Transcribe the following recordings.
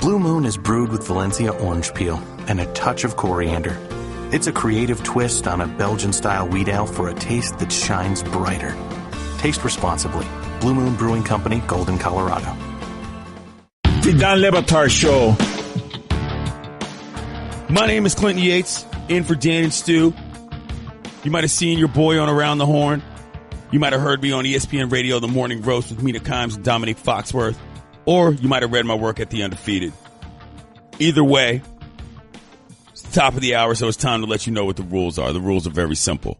Blue Moon is brewed with Valencia orange peel and a touch of coriander. It's a creative twist on a Belgian-style wheat ale for a taste that shines brighter. Taste responsibly. Blue Moon Brewing Company, Golden, Colorado. The Don Le Batard Show. My name is Clinton Yates, in for Dan and Stu. You might have seen your boy on Around the Horn. You might have heard me on ESPN Radio, The Morning Roast with Mina Kimes and Dominique Foxworth. Or you might have read my work at The Undefeated. Either way, it's the top of the hour, so it's time to let you know what the rules are. The rules are very simple.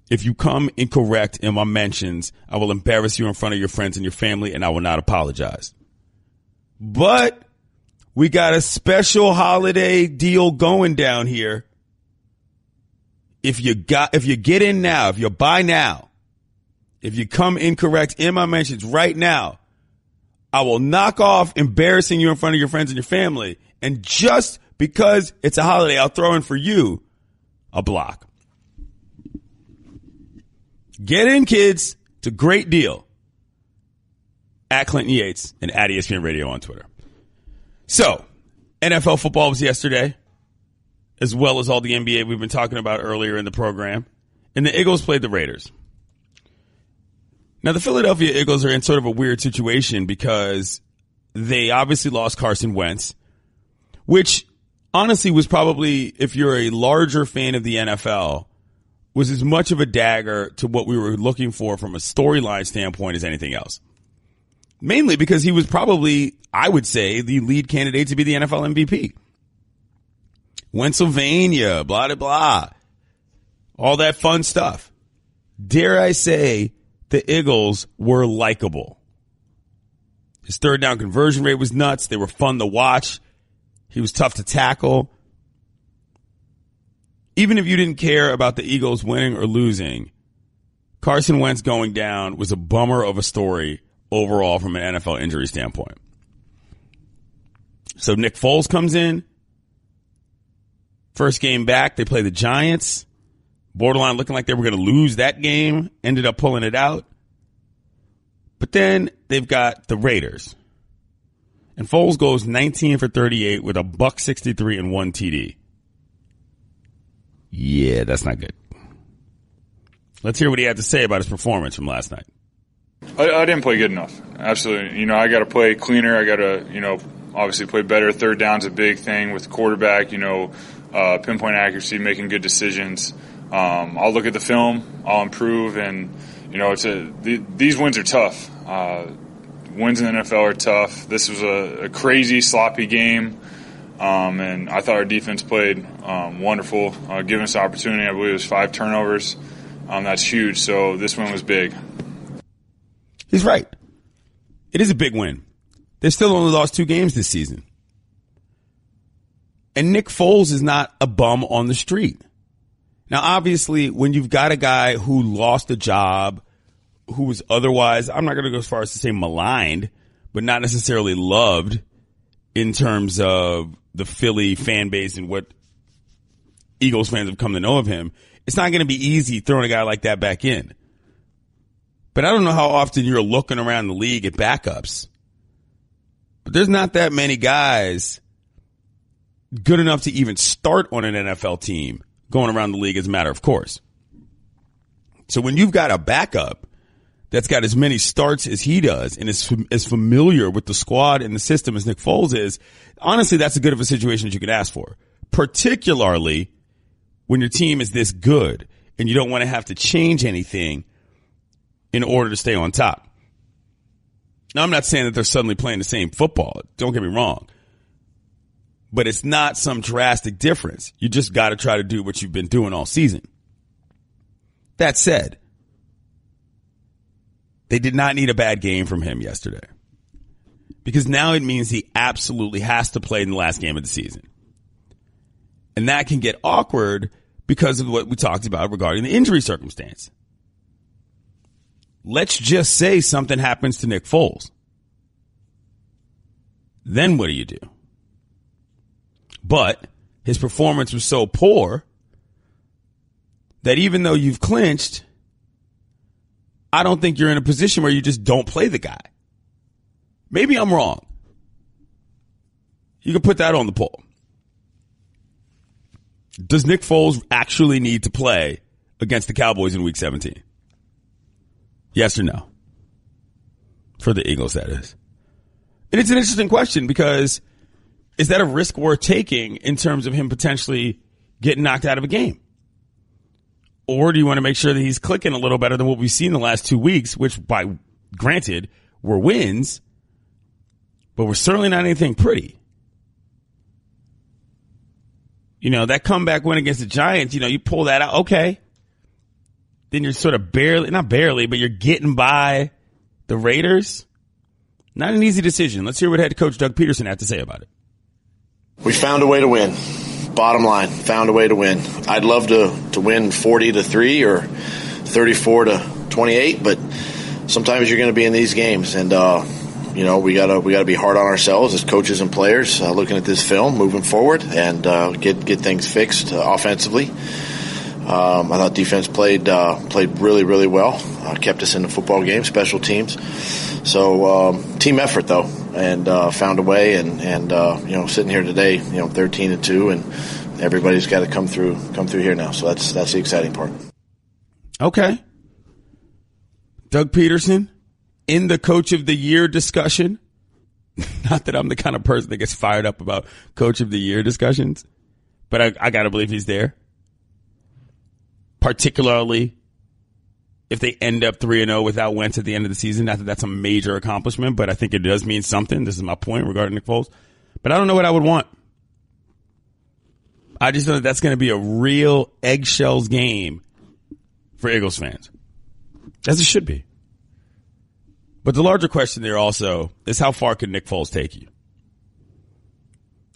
If you come incorrect in my mentions, I will embarrass you in front of your friends and your family, and I will not apologize. But we got a special holiday deal going down here. If you get in now, if you buy now, if you come incorrect in my mentions right now, I will knock off embarrassing you in front of your friends and your family. And just because it's a holiday, I'll throw in for you a block. Get in, kids. It's a great deal. At Clinton Yates and at ESPN Radio on Twitter. So, NFL football was yesterday, as well as all the NBA we've been talking about earlier in the program. And the Eagles played the Raiders. Now, the Philadelphia Eagles are in sort of a weird situation because they obviously lost Carson Wentz, which honestly was probably, if you're a larger fan of the NFL, was as much of a dagger to what we were looking for from a storyline standpoint as anything else. Mainly because he was probably, I would say, the lead candidate to be the NFL MVP. Pennsylvania, blah, blah, blah. All that fun stuff. Dare I say, the Eagles were likable. His third down conversion rate was nuts. They were fun to watch. He was tough to tackle. Even if you didn't care about the Eagles winning or losing, Carson Wentz going down was a bummer of a story overall from an NFL injury standpoint. So Nick Foles comes in. First game back, they play the Giants. Borderline looking like they were going to lose that game. Ended up pulling it out. But then they've got the Raiders. And Foles goes 19 for 38 with a $163 and 1 TD. Yeah, that's not good. Let's hear what he had to say about his performance from last night. I didn't play good enough. Absolutely. I got to play cleaner. I got to, obviously play better. Third down's a big thing with the quarterback, pinpoint accuracy, making good decisions. I'll look at the film. I'll improve. And, these wins are tough. Wins in the NFL are tough. This was a crazy, sloppy game. And I thought our defense played wonderful, giving us the opportunity. I believe it was 5 turnovers. That's huge. So this one was big. He's right. It is a big win. They still only lost 2 games this season. And Nick Foles is not a bum on the street. Now, obviously, when you've got a guy who lost a job, who was otherwise, I'm not going to go as far as to say maligned, but not necessarily loved in terms of the Philly fan base and what Eagles fans have come to know of him, it's not going to be easy throwing a guy like that back in. But I don't know how often you're looking around the league at backups. But there's not that many guys good enough to even start on an NFL team going around the league as a matter of course. So when you've got a backup that's got as many starts as he does and is as familiar with the squad and the system as Nick Foles is, honestly, that's as good of a situation as you could ask for, particularly when your team is this good and you don't want to have to change anything in order to stay on top. Now, I'm not saying that they're suddenly playing the same football. Don't get me wrong. But it's not some drastic difference. You just got to try to do what you've been doing all season. That said, they did not need a bad game from him yesterday. Because now it means he absolutely has to play in the last game of the season. And that can get awkward because of what we talked about regarding the injury circumstance. Let's just say something happens to Nick Foles. Then what do you do? But his performance was so poor that even though you've clinched, I don't think you're in a position where you just don't play the guy. Maybe I'm wrong. You can put that on the poll. Does Nick Foles actually need to play against the Cowboys in Week 17? Yes or no? For the Eagles, that is. And it's an interesting question because is that a risk worth taking in terms of him potentially getting knocked out of a game? Or do you want to make sure that he's clicking a little better than what we've seen the last 2 weeks, which, by granted, were wins, but were certainly not anything pretty? You know, that comeback win against the Giants, you know, you pull that out, okay. Then you're sort of not barely, but you're getting by the Raiders. Not an easy decision. Let's hear what head coach Doug Peterson had to say about it. We found a way to win. Bottom line, found a way to win. I'd love to win 40-3 or 34-28, but sometimes you're going to be in these games, and you know, we gotta be hard on ourselves as coaches and players, looking at this film, moving forward, and get things fixed offensively. I thought defense played really, really well. Kept us in the football game, special teams. So team effort though, and found a way. And you know, sitting here today, you know, 13-2, and everybody's got to come through here now. So that's the exciting part. Okay, Doug Peterson in the Coach of the Year discussion. Not that I'm the kind of person that gets fired up about Coach of the Year discussions, but I got to believe he's there. Particularly if they end up 3-0 without Wentz at the end of the season. Not that that's a major accomplishment, but I think it does mean something. This is my point regarding Nick Foles. But I don't know what I would want. I just know that that's going to be a real eggshells game for Eagles fans. As it should be. But the larger question there also is, how far could Nick Foles take you?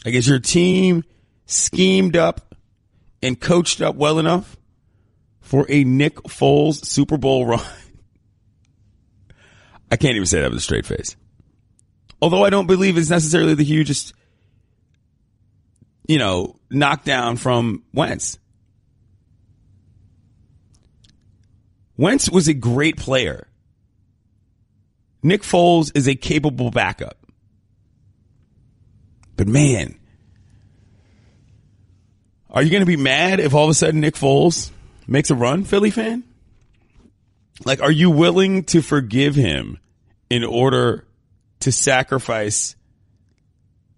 Like, is your team schemed up and coached up well enough for a Nick Foles Super Bowl run? I can't even say that with a straight face. Although I don't believe it's necessarily the hugest, you know, knockdown from Wentz. Wentz was a great player. Nick Foles is a capable backup. But man, are you going to be mad if all of a sudden Nick Foles makes a run, Philly fan? Like, are you willing to forgive him in order to sacrifice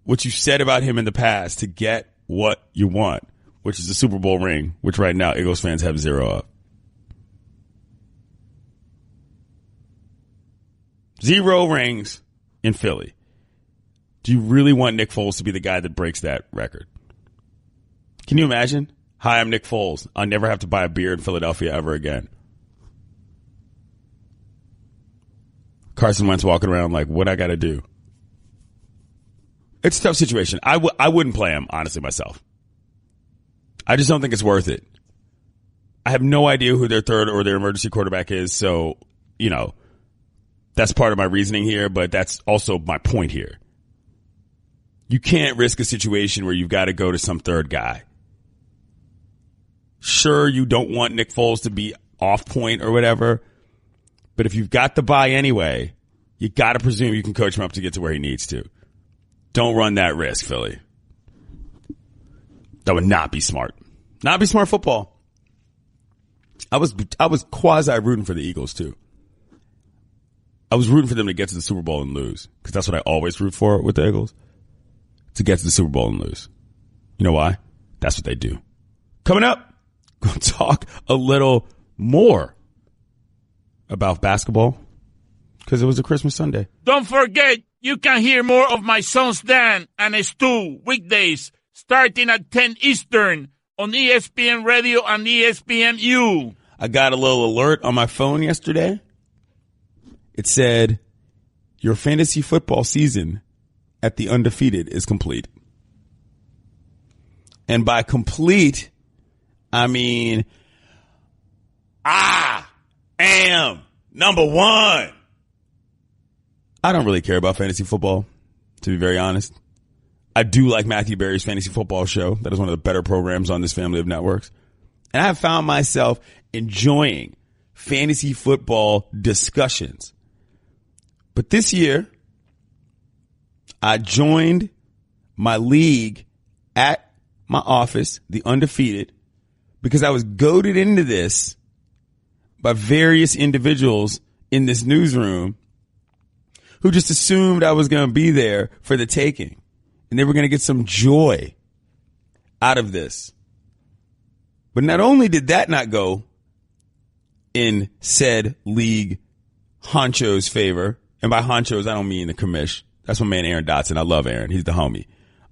what you said about him in the past to get what you want, which is a Super Bowl ring, which right now Eagles fans have 0 of? 0 rings in Philly. Do you really want Nick Foles to be the guy that breaks that record? Can you imagine? Hi, I'm Nick Foles. I'll never have to buy a beer in Philadelphia ever again. Carson Wentz walking around like, what I got to do? It's a tough situation. I wouldn't play him, honestly, myself. I just don't think it's worth it. I have no idea who their third or their emergency quarterback is, so, you know, that's part of my reasoning here, but that's also my point here. You can't risk a situation where you've got to go to some third guy. Sure, you don't want Nick Foles to be off point or whatever, but if you've got the bye anyway, you got to presume you can coach him up to get to where he needs to. Don't run that risk, Philly. That would not be smart. Not be smart football. I was quasi rooting for the Eagles too. I was rooting for them to get to the Super Bowl and lose, because that's what I always root for with the Eagles, to get to the Super Bowl and lose. You know why? That's what they do. Coming up, we'll talk a little more about basketball, because it was a Christmas Sunday. Don't forget, you can hear more of my sons Dan and Stu weekdays starting at 10 Eastern on ESPN Radio and ESPNU. I got a little alert on my phone yesterday. It said, your fantasy football season at the Undefeated is complete. And by complete, I mean, I am number one. I don't really care about fantasy football, to be very honest. I do like Matthew Berry's Fantasy Football Show. That is one of the better programs on this family of networks. And I have found myself enjoying fantasy football discussions. But this year, I joined my league at my office, the Undefeated, because I was goaded into this by various individuals in this newsroom who just assumed I was going to be there for the taking. And they were going to get some joy out of this. But not only did that not go in said league honcho's favor, and by honchos, I don't mean the commish. That's my man Aaron Dotson. I love Aaron. He's the homie.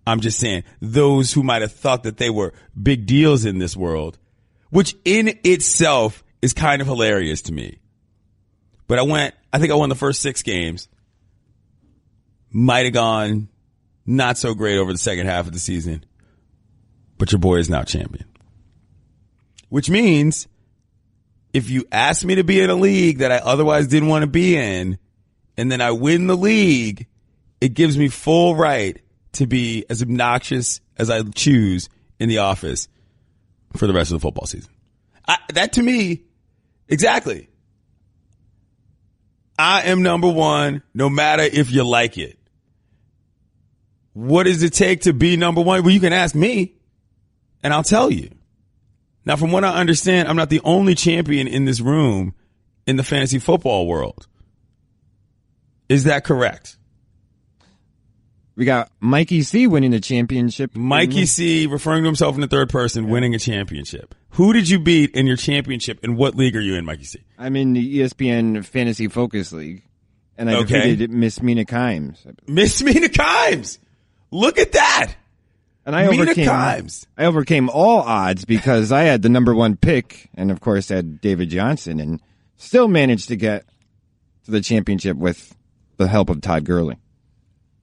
I'm just saying those who might have thought that they were big deals in this world, which in itself is kind of hilarious to me. But I think I won the first 6 games. Might have gone not so great over the second half of the season. But your boy is now champion. Which means if you ask me to be in a league that I otherwise didn't want to be in, and then I win the league, it gives me full right to be as obnoxious as I choose in the office for the rest of the football season. That to me, exactly. I am number one, no matter if you like it. What does it take to be number one? Well, you can ask me, and I'll tell you. Now, from what I understand, I'm not the only champion in this room in the fantasy football world. Is that correct? We got Mikey C winning the championship. Mikey C, referring to himself in the third person, winning a championship. Who did you beat in your championship, and what league are you in, Mikey C? I'm in the ESPN Fantasy Focus League, and I defeated Miss Mina Kimes. Miss Mina Kimes! Look at that! And I overcame all odds because I had the number one pick, and of course had David Johnson, and still managed to get to the championship with the help of Todd Gurley.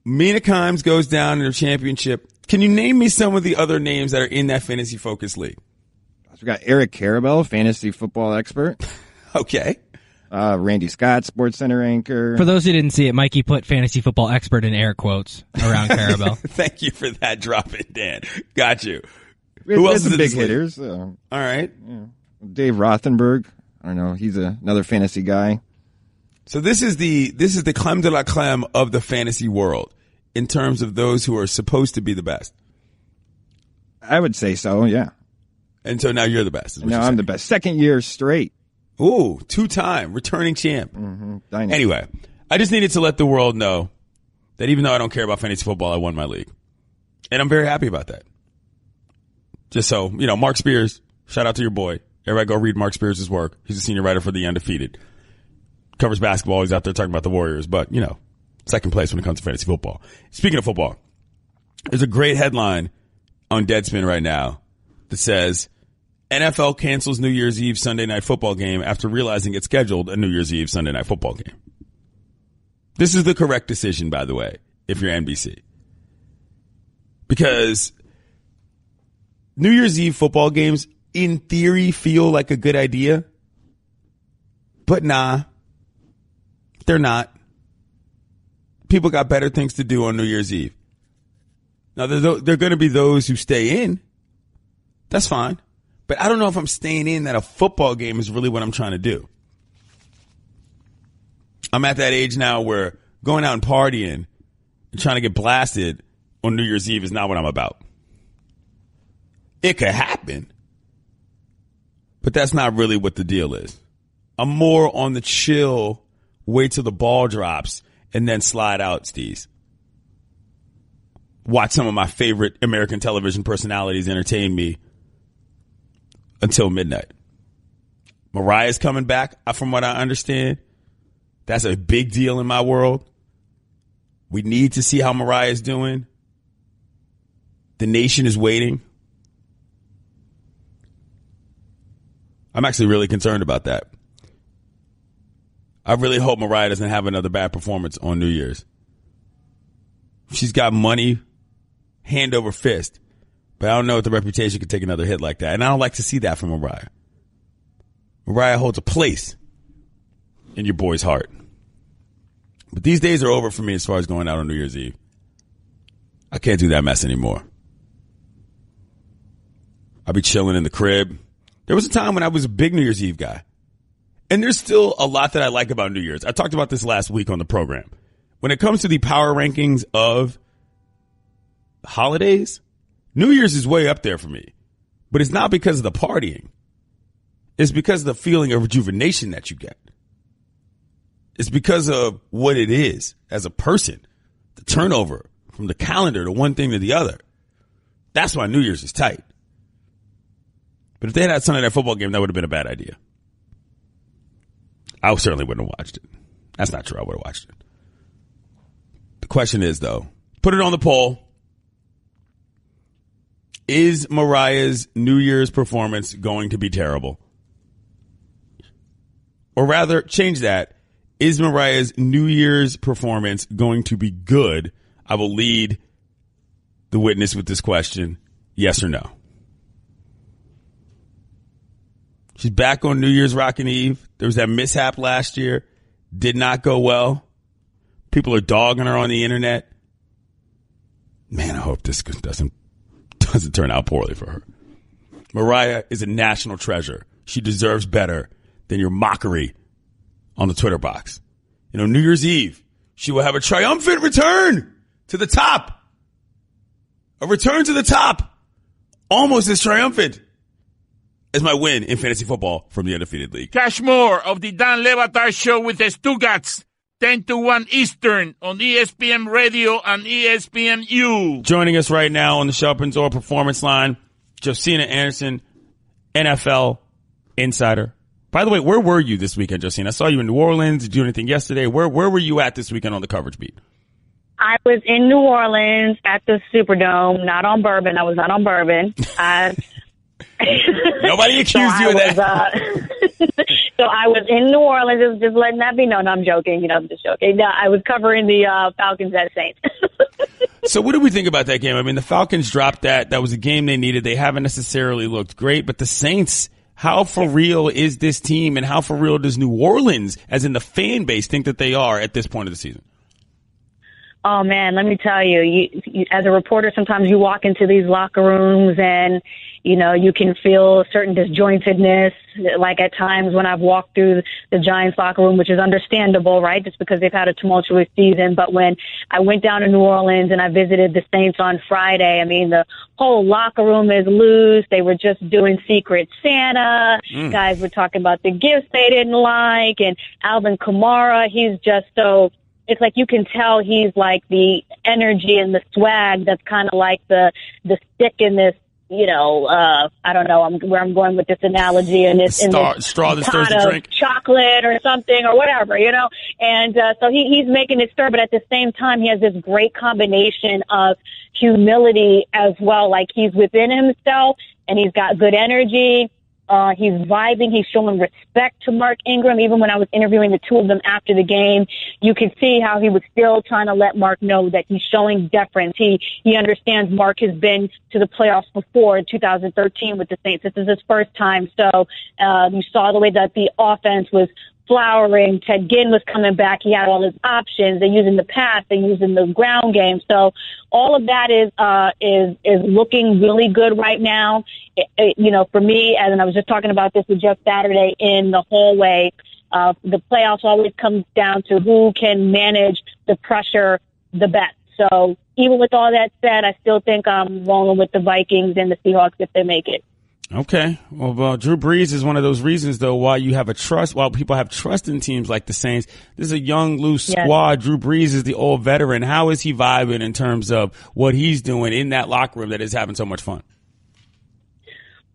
Mina Kimes goes down in her championship. Can you name me some of the other names that are in that Fantasy Focus League? We got Eric Carabell, fantasy football expert. Okay. Randy Scott, Sports Center anchor. For those who didn't see it, Mikey put fantasy football expert in air quotes around Carabell. Thank you for that drop in, Dan. Got you. Who else is the big hitters? All right. Yeah. Dave Rothenberg. I don't know. He's another fantasy guy. So this is the creme de la creme of the fantasy world in terms of those who are supposed to be the best. I would say so, yeah. And so now you're the best. Now I'm the best. Second year straight. Ooh, 2-time returning champ. Mm-hmm. Anyway, I just needed to let the world know that even though I don't care about fantasy football, I won my league. And I'm very happy about that. Just so, Mark Spears, shout out to your boy. Everybody go read Mark Spears' work. He's a senior writer for The Undefeated. Covers basketball. He's out there talking about the Warriors, but, second place when it comes to fantasy football. Speaking of football, there's a great headline on Deadspin right now that says, NFL cancels New Year's Eve Sunday night football game after realizing it scheduled a New Year's Eve Sunday night football game. This is the correct decision, by the way, if you're NBC. Because New Year's Eve football games, in theory, feel like a good idea. But nah, they're not. People got better things to do on New Year's Eve. Now, there are going to be those who stay in. That's fine. But I don't know if I'm staying in that a football game is really what I'm trying to do. I'm at that age now where going out and partying and trying to get blasted on New Year's Eve is not what I'm about. It could happen, but that's not really what the deal is. I'm more on the chill, wait till the ball drops, and then slide out, Steez. Watch some of my favorite American television personalities entertain me until midnight. Mariah's coming back, from what I understand. That's a big deal in my world. We need to see how Mariah's doing. The nation is waiting. I'm actually really concerned about that. I really hope Mariah doesn't have another bad performance on New Year's. She's got money hand over fist. But I don't know if the reputation could take another hit like that. And I don't like to see that from Mariah. Mariah holds a place in your boy's heart. But these days are over for me as far as going out on New Year's Eve. I can't do that mess anymore. I'll be chilling in the crib. There was a time when I was a big New Year's Eve guy. And there's still a lot that I like about New Year's. I talked about this last week on the program. When it comes to the power rankings of holidays, New Year's is way up there for me. But it's not because of the partying. It's because of the feeling of rejuvenation that you get. It's because of what it is as a person, the turnover from the calendar to one thing to the other. That's why New Year's is tight. But if they had Sunday Night Football game, that would have been a bad idea. I certainly wouldn't have watched it. That's not true. I would have watched it. The question is, though, put it on the poll. Is Mariah's New Year's performance going to be terrible? Or rather, change that. Is Mariah's New Year's performance going to be good? I will lead the witness with this question. Yes or no? She's back on New Year's Rockin' Eve. There was that mishap last year. Did not go well. People are dogging her on the internet. Man, I hope this doesn't turn out poorly for her. Mariah is a national treasure. She deserves better than your mockery on the Twitter box. You know, New Year's Eve, she will have a triumphant return to the top. A return to the top. Almost as triumphant as my win in fantasy football from the undefeated league. Cash more of the Dan Le Batard Show with the Stugats, 10 to 1 Eastern on ESPN Radio and ESPNU. Joining us right now on the Sharp Zor Performance Line, Josina Anderson, NFL insider. By the way, where were you this weekend, Josina? I saw you in New Orleans. Did you do anything yesterday? Where were you at this weekend on the coverage beat? I was in New Orleans at the Superdome, not on Bourbon. I was not on Bourbon. Nobody accused you of that. So I was in New Orleans, just letting that be known. I'm joking, I'm just joking. No, I was covering the Falcons at Saints. So what do we think about that game? I mean, the Falcons dropped that. That was a game they needed. They haven't necessarily looked great, but the Saints, how for real is this team, and how for real does New Orleans, as in the fan base, think that they are at this point of the season? Oh, man, let me tell you, as a reporter, sometimes you walk into these locker rooms and, you can feel a certain disjointedness, like at times when I've walked through the Giants locker room, which is understandable, right, just because they've had a tumultuous season. But when I went down to New Orleans and I visited the Saints on Friday, I mean, the whole locker room is loose. They were just doing Secret Santa. Guys were talking about the gifts they didn't like. And Alvin Kamara, he's just so... It's like you can tell he's like the energy and the swag that's kind of like the stick in this, I don't know where I'm going with this analogy, and it's in this straw that stirs the drink, chocolate or something or whatever, And so he's making it stir, but at the same time he has this great combination of humility as well. Like he's within himself and he's got good energy. He's vibing. He's showing respect to Mark Ingram. Even when I was interviewing the two of them after the game, you could see how he was still trying to let Mark know that he's showing deference. He understands Mark has been to the playoffs before in 2013 with the Saints. This is his first time. So, you saw the way that the offense was flowering. Ted Ginn was coming back. He had all his options. They're using the pass. They're using the ground game. So all of that is looking really good right now. For me, and I was just talking about this with Jeff Saturday in the hallway, the playoffs always comes down to who can manage the pressure the best. So even with all that said, I still think I'm rolling with the Vikings and the Seahawks if they make it. Okay. Well, Drew Brees is one of those reasons, though, why people have trust in teams like the Saints. This is a young, loose squad. Drew Brees is the old veteran. How is he vibing in terms of what he's doing in that locker room that is having so much fun?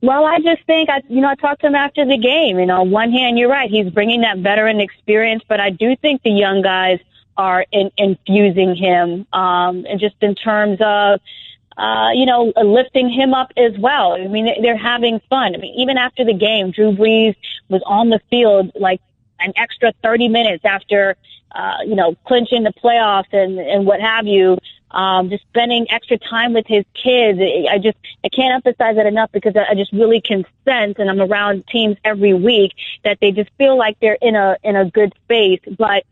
Well, I just think, I talked to him after the game. On one hand, you're right. He's bringing that veteran experience, but I do think the young guys are infusing him, and just in terms of, lifting him up as well. I mean, they're having fun. I mean, even after the game, Drew Brees was on the field like an extra 30 minutes after, clinching the playoffs and what have you, just spending extra time with his kids. I can't emphasize that enough because I just really can sense, and I'm around teams every week, that they just feel like they're in a good space. But,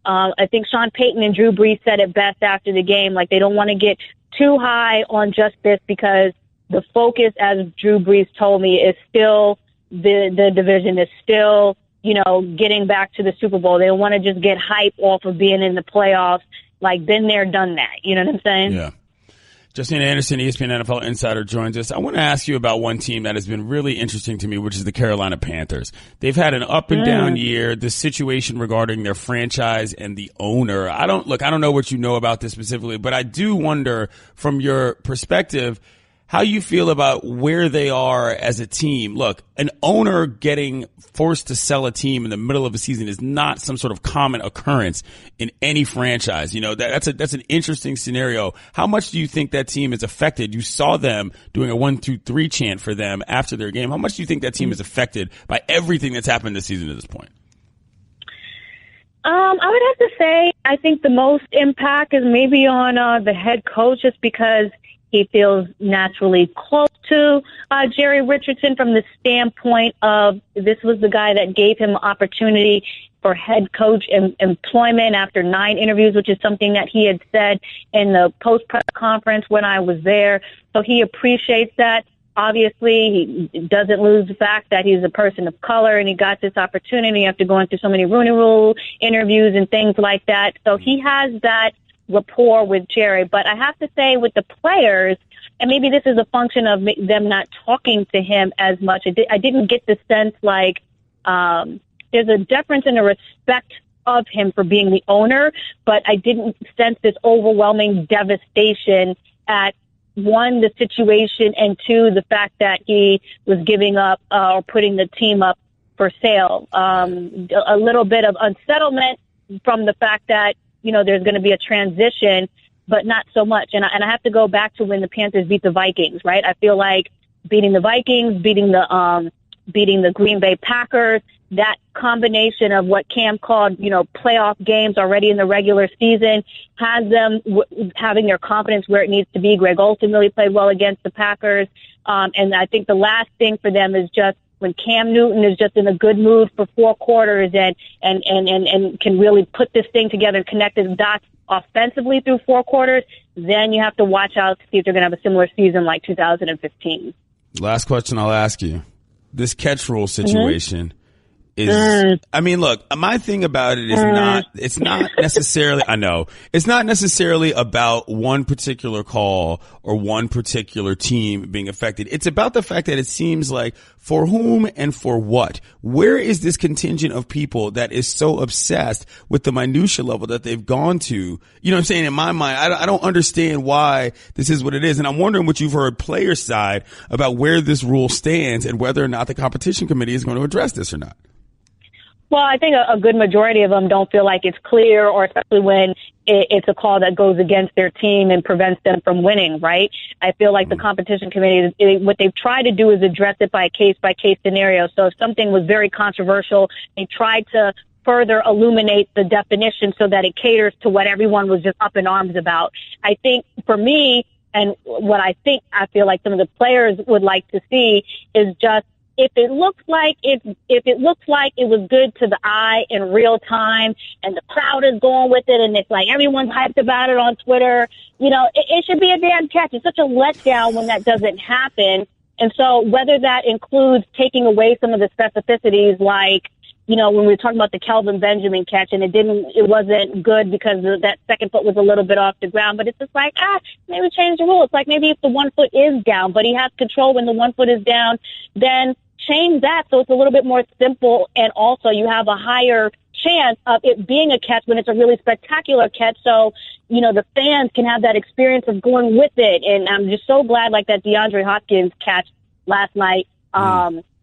I think Sean Payton and Drew Brees said it best after the game, like they don't want to get too high on just this because the focus, as Drew Brees told me, is still the division, is still, getting back to the Super Bowl. They don't want to just get hype off of being in the playoffs, like been there, done that. You know what I'm saying? Yeah. Justine Anderson, ESPN NFL Insider, joins us. I want to ask you about one team that has been really interesting to me, which is the Carolina Panthers. They've had an up and down year. The situation regarding their franchise and the owner. I don't know what you know about this specifically, but I do wonder from your perspective how you feel about where they are as a team. Look, an owner getting forced to sell a team in the middle of a season is not some sort of common occurrence in any franchise. You know, that's an interesting scenario. How much do you think that team is affected? You saw them doing a 1, 2, 3 chant for them after their game. How much do you think that team is affected by everything that's happened this season to this point? I would have to say I think the most impact is maybe on the head coach, just because he feels naturally close to Jerry Richardson from the standpoint of this was the guy that gave him opportunity for head coach employment after 9 interviews, which is something that he had said in the post-press conference when I was there. So he appreciates that. Obviously, he doesn't lose the fact that he's a person of color and he got this opportunity after going through so many Rooney Rule interviews and things like that. So he has that rapport with Jerry. But I have to say with the players, and maybe this is a function of them not talking to him as much, I didn't get the sense like there's a difference in the respect of him for being the owner, but I didn't sense this overwhelming devastation at, 1, the situation, and 2, the fact that he was giving up or putting the team up for sale. A little bit of unsettlement from the fact that, you know, there's going to be a transition, but not so much. And I have to go back to when the Panthers beat the Vikings, right? I feel like beating the Vikings, beating the Green Bay Packers, that combination of what Cam called, you know, playoff games already in the regular season has them having their confidence where it needs to be. Greg Olsen really played well against the Packers. And I think the last thing for them is just when Cam Newton is just in a good mood for 4 quarters and can really put this thing together, connect the dots offensively through 4 quarters, then you have to watch out to see if they're going to have a similar season like 2015. Last question I'll ask you. This catch rule situation is, I mean, look, my thing about it is it's not necessarily, I know, it's not necessarily about one particular call or one particular team being affected. It's about the fact that it seems like for whom and for what? Where is this contingent of people that is so obsessed with the minutia level that they've gone to? You know what I'm saying? In my mind, I don't understand why this is what it is. And I'm wondering what you've heard player side about where this rule stands and whether or not the competition committee is going to address this or not. Well, I think a good majority of them don't feel like it's clear, or especially when it's a call that goes against their team and prevents them from winning, right? I feel like the competition committee, what they've tried to do is address it by a case-by-case scenario. So if something was very controversial, they tried to further illuminate the definition so that it caters to what everyone was just up in arms about. I think for me, and what I feel like some of the players would like to see is just, if it looks like it was good to the eye in real time and the crowd is going with it and it's like everyone's hyped about it on Twitter, you know, it should be a damn catch. It's such a letdown when that doesn't happen. And so whether that includes taking away some of the specificities, like, you know, when we were talking about the Kelvin Benjamin catch and it wasn't good because that second foot was a little bit off the ground, but it's just like, maybe change the rule. It's like maybe if the 1 foot is down, but he has control when the 1 foot is down, then change that so it's a little bit more simple, and also you have a higher chance of it being a catch when it's a really spectacular catch, so, you know, the fans can have that experience of going with it. And I'm just so glad, like, that DeAndre Hopkins catch last night,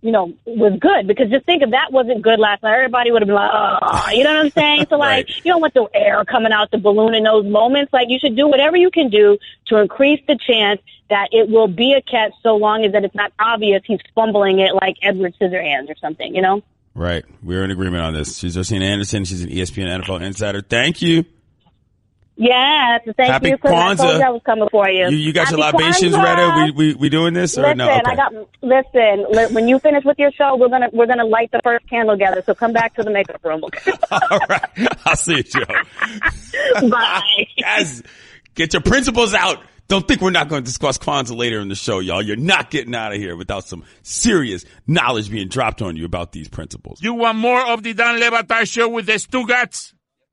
you know, was good, because just think if that wasn't good last night, everybody would have been like, oh, you know what I'm saying? So, like, right. You don't want the air coming out the balloon in those moments. Like, you should do whatever you can do to increase the chance that it will be a catch, so long as that it's not obvious he's fumbling it like Edward Scissorhands or something, you know? Right. We're in agreement on this. She's Justine Anderson. She's an ESPN NFL Insider. Thank you. Yeah, thank Happy you. Kwanzaa. I told you I was coming for you. You got Happy your libations Kwanzaa. ready? We doing this or listen, no? Okay. Listen, when you finish with your show, we're gonna light the first candle together. So come back to the makeup room, okay? All right. I'll see you, Joe. Bye. Guys, get your principles out. Don't think we're not going to discuss Kwanzaa later in the show, y'all. You're not getting out of here without some serious knowledge being dropped on you about these principles. You want more of the Dan Le Batard Show with the Stugats?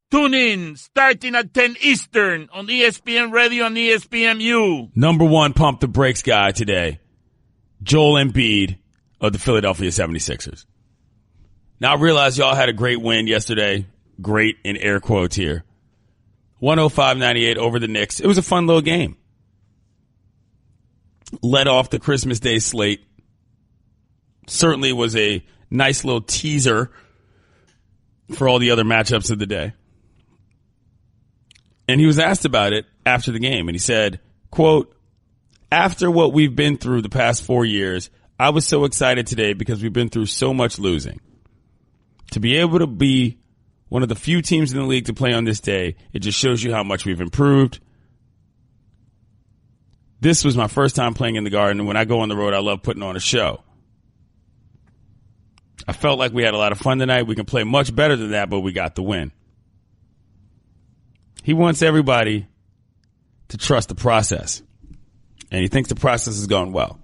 Tune in starting at 10 Eastern on ESPN Radio and ESPNU. Number one pump the brakes guy today, Joel Embiid of the Philadelphia 76ers. Now, I realize y'all had a great win yesterday. Great in air quotes here. 105-98 over the Knicks. It was a fun little game. Led off the Christmas Day slate. Certainly was a nice little teaser for all the other matchups of the day. And he was asked about it after the game, and he said, quote, "After what we've been through the past 4 years, I was so excited today because we've been through so much losing. To be able to be one of the few teams in the league to play on this day, it just shows you how much we've improved. This was my first time playing in the Garden, and when I go on the road, I love putting on a show. I felt like we had a lot of fun tonight. We can play much better than that, but we got the win." He wants everybody to trust the process, and he thinks the process has gone well.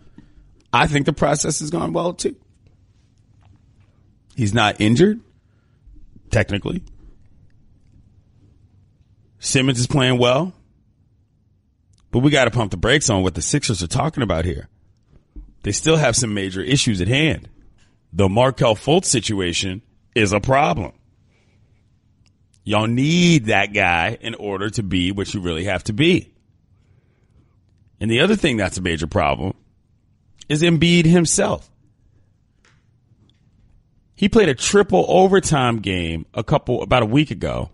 I think the process has gone well, too. He's not injured, technically. Simmons is playing well, but we got to pump the brakes on what the Sixers are talking about here. They still have some major issues at hand. The Markelle Fultz situation is a problem. Y'all need that guy in order to be what you really have to be. And the other thing that's a major problem is Embiid himself. He played a triple overtime game about a week ago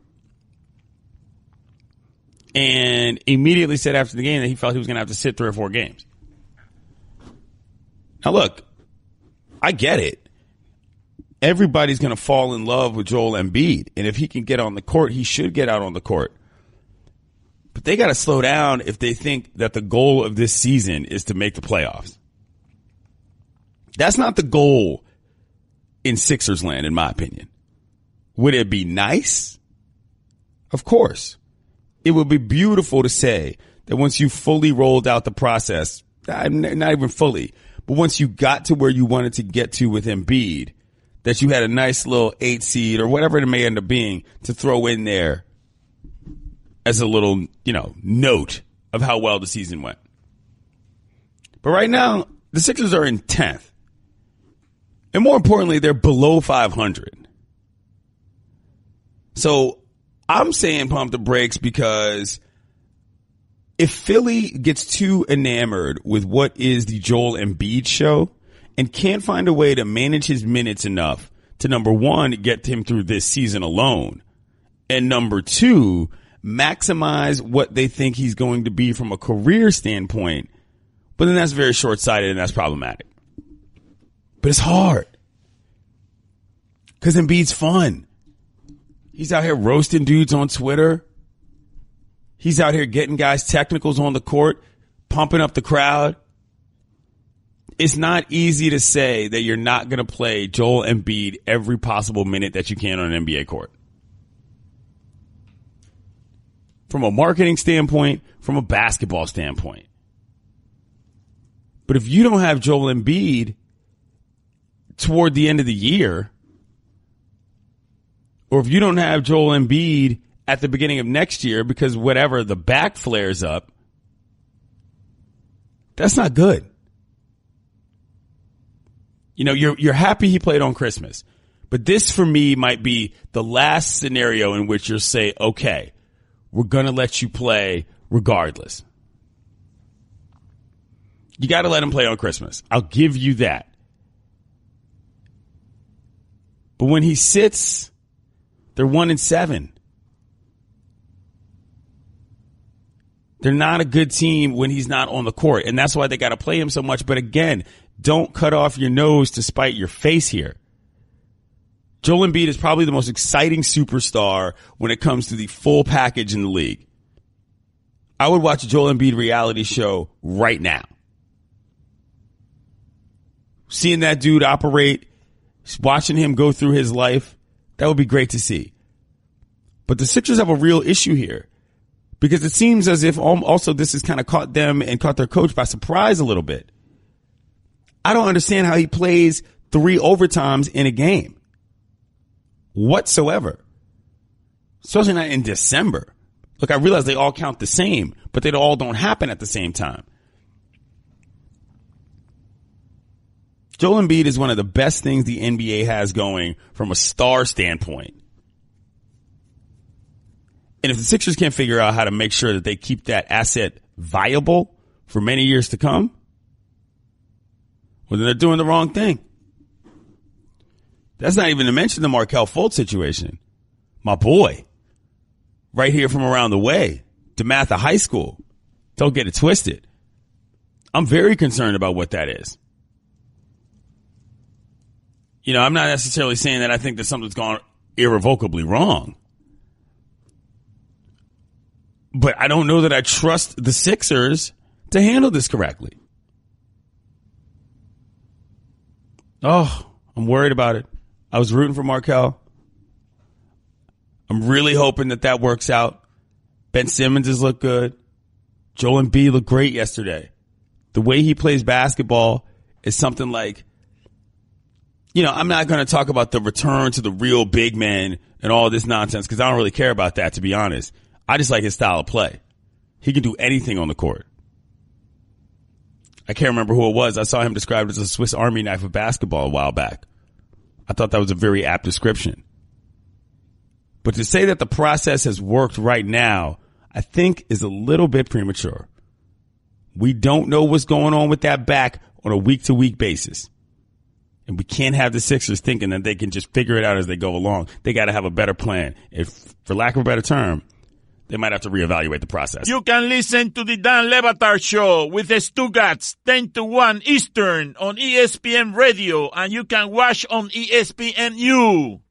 and immediately said after the game that he felt he was going to have to sit 3 or 4 games. Now, look, I get it. Everybody's going to fall in love with Joel Embiid. And if he can get on the court, he should get out on the court. But they got to slow down if they think that the goal of this season is to make the playoffs. That's not the goal in Sixers land, in my opinion. Would it be nice? Of course. It would be beautiful to say that once you fully rolled out the process, not even fully, but once you got to where you wanted to get to with Embiid, that you had a nice little 8 seed or whatever it may end up being to throw in there as a little, note of how well the season went. But right now, the Sixers are in 10th. And more importantly, they're below 500. So I'm saying pump the brakes because if Philly gets too enamored with what is the Joel Embiid show and can't find a way to manage his minutes enough to, number one, get him through this season alone, and number two, maximize what they think he's going to be from a career standpoint, but then that's very short-sighted and that's problematic. But it's hard because Embiid's fun. He's out here roasting dudes on Twitter. He's out here getting guys technicals on the court, pumping up the crowd. It's not easy to say that you're not going to play Joel Embiid every possible minute that you can on an NBA court. From a marketing standpoint, from a basketball standpoint. But if you don't have Joel Embiid toward the end of the year, or if you don't have Joel Embiid at the beginning of next year because whatever, the back flares up, that's not good. You're happy he played on Christmas, but this for me might be the last scenario in which you'll say, okay, we're going to let you play regardless. You got to let him play on Christmas. I'll give you that. But when he sits, they're 1-7. They're not a good team when he's not on the court, and that's why they got to play him so much. But again, don't cut off your nose to spite your face here. Joel Embiid is probably the most exciting superstar when it comes to the full package in the league. I would watch a Joel Embiid reality show right now. Seeing that dude operate, watching him go through his life, that would be great to see. But the Sixers have a real issue here because it seems as if also this has kind of caught them and caught their coach by surprise a little bit. I don't understand how he plays 3 overtimes in a game whatsoever. especially not in December. Look, I realize they all count the same, but they all don't happen at the same time. Joel Embiid is one of the best things the NBA has going from a star standpoint. And if the Sixers can't figure out how to make sure that they keep that asset viable for many years to come, well, then they're doing the wrong thing. That's not even to mention the Markelle Fultz situation. My boy, right here from around the way, DeMatha High School. Don't get it twisted. I'm very concerned about what that is. You know, I'm not necessarily saying that I think that something's gone irrevocably wrong. But I don't know that I trust the Sixers to handle this correctly. Oh, I'm worried about it. I was rooting for Markelle. I'm really hoping that works out. Ben Simmons has looked good. Joel Embiid looked great yesterday. The way he plays basketball is something like, you know, I'm not going to talk about the return to the real big men and all this nonsense because I don't really care about that, to be honest. I just like his style of play. He can do anything on the court. I can't remember who it was. I saw him described as a Swiss Army knife of basketball a while back. I thought that was a very apt description. But to say that the process has worked right now, I think is a little bit premature. We don't know what's going on with that back on a week-to-week basis. And we can't have the Sixers thinking that they can just figure it out as they go along. They got to have a better plan. If, for lack of a better term, they might have to reevaluate the process. You can listen to the Dan Le Batard Show with the Stugats 10 to 1 Eastern on ESPN Radio, and you can watch on ESPNU.